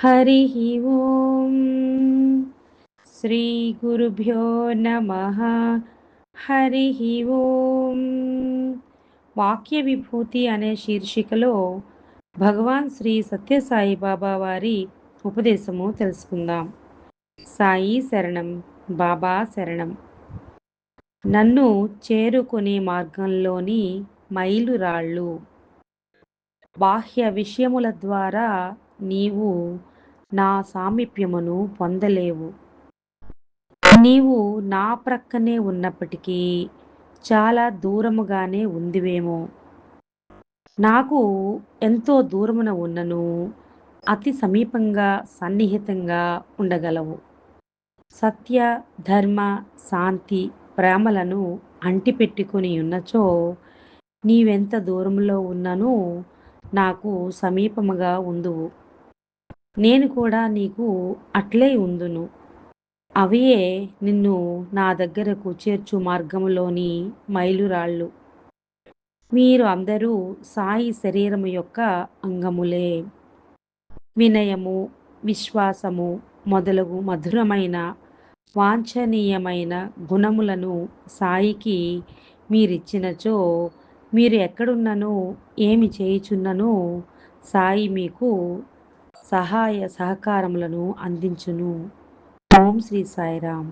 హరిః ఓం శ్రీ గురుభ్యో నమః. హరిః ఓం. వాక్య విభూతి అనే శీర్షికలో భగవాన్ శ్రీ సత్యసాయి బాబా వారి ఉపదేశము తెలుసుకుందాం. సాయి శరణం, బాబా శరణం. నన్ను చేరుకునే మార్గంలోని మైలురాళ్ళు. బాహ్య విషయముల ద్వారా నీవు నా సామీప్యమును పొందలేవు. నీవు నా ప్రక్కనే ఉన్నప్పటికీ చాలా దూరముగానే ఉందివేమో. నాకు ఎంతో దూరమున ఉన్నను అతి సమీపంగా సన్నిహితంగా ఉండగలవు. సత్య, ధర్మ, శాంతి, ప్రేమలను అంటిపెట్టుకుని ఉన్నచో నీవెంత దూరంలో ఉన్ననూ నాకు సమీపముగా ఉందువు. నేను కూడా నీకు అట్లే ఉందును. అవియే నిన్ను నా దగ్గరకు చేర్చు మార్గములోని మైలురాళ్ళు. మీరు అందరూ సాయి శరీరము యొక్క అంగములే. వినయము, విశ్వాసము మొదలగు మధురమైన వాంఛనీయమైన గుణములను సాయికి మీరిచ్చినచో మీరు ఎక్కడున్ననో ఏమి చేయుచున్ననో సాయి మీకు సహాయ సహకారములను అందించును. ఓం శ్రీ సాయిరామ్.